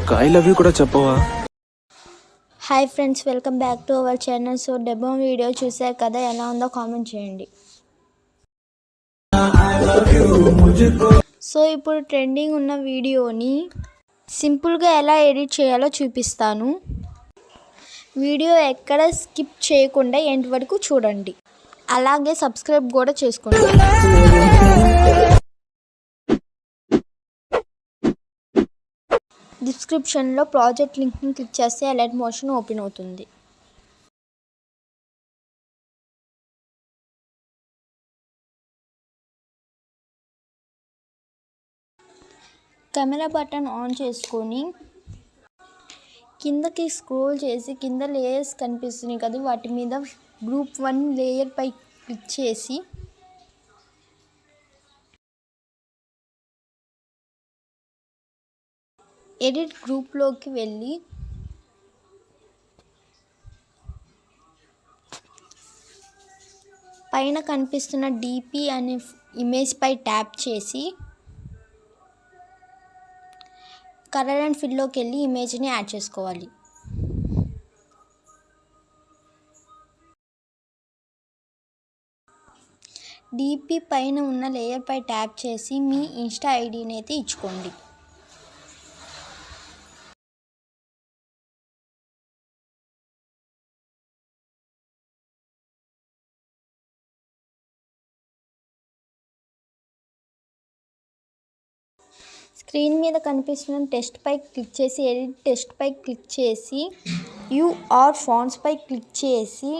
ఒక్క I love you కూడా చెప్పవా? Hi friends, welcome back to our channel. So demo video చూసారు కదా, ఎలా ఉందో కామెంట్ చేయండి. సో ఇప్పుడు ట్రెండింగ్ ఉన్న వీడియోని సింపుల్గా ఎలా ఎడిట్ చేయాలో చూపిస్తాను. వీడియో ఎక్కడ స్కిప్ చేయకుండా ఎండ్ వరకు చూడండి. అలాగే సబ్స్క్రైబ్ కూడా చేసుకోండి. డిస్క్రిప్షన్లో ప్రాజెక్ట్ లింక్ని క్లిక్ చేస్తే అలర్ట్ మోషన్ ఓపెన్ అవుతుంది. కెమెరా బటన్ ఆన్ చేసుకొని కిందకి స్క్రోల్ చేసి కింద లేయర్స్ కనిపిస్తున్నాయి కదా, వాటి మీద గ్రూప్ 1 లేయర్ పై క్లిక్ చేసి ఎడిట్ గ్రూప్లోకి వెళ్ళి పైన కనిపిస్తున్న డిపి అనే ఇమేజ్ పై ట్యాప్ చేసి కలర్ అండ్ ఫిల్లోకి వెళ్ళి ఇమేజ్ని యాడ్ చేసుకోవాలి. డిపి పైన ఉన్న లేయర్ పై ట్యాప్ చేసి మీ ఇన్స్టా ఐడిని అయితే ఇచ్చుకోండి. స్క్రీన్ మీద కనిపిస్తున్న టెక్స్ట్ పై క్లిక్ చేసి ఎడిట్ టెక్స్ట్ పై క్లిక్ చేసి యూఆర్ ఫాంట్స్ పై క్లిక్ చేసి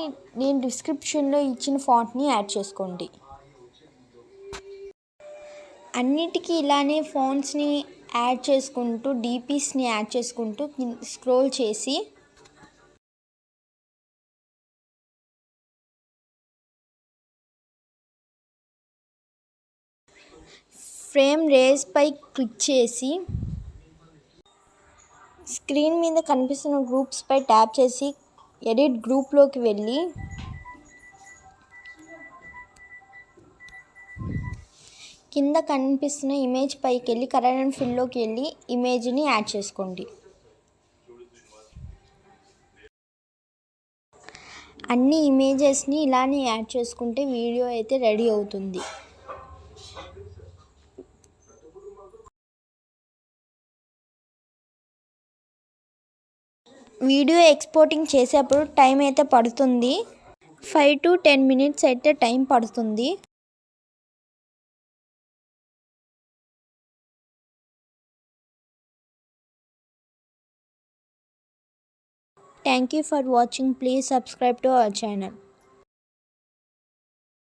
నేను డిస్క్రిప్షన్లో ఇచ్చిన ఫాంట్ని యాడ్ చేసుకోండి. అన్నిటికీ ఇలానే ఫాంట్స్ని యాడ్ చేసుకుంటూ డిపిస్ని యాడ్ చేసుకుంటూ స్క్రోల్ చేసి ఫ్రేమ్ రేజ్ పై క్లిక్ చేసి స్క్రీన్ మీద కనిపిస్తున్న గ్రూప్స్ పై ట్యాప్ చేసి ఎడిట్ గ్రూప్లోకి వెళ్ళి కింద కనిపిస్తున్న ఇమేజ్ పైకి వెళ్ళి కలర్ అండ్ ఫిల్లోకి వెళ్ళి ఇమేజ్ని యాడ్ చేసుకోండి. అన్ని ఇమేజెస్ని ఇలానే యాడ్ చేసుకుంటే వీడియో అయితే రెడీ అవుతుంది. వీడియో ఎక్స్పోర్టింగ్ చేసేప్పుడు టైం అయితే పడుతుంది. 5 to 10 minutes అయితే టైం పడుతుంది. Thank you for watching. Please subscribe to our channel.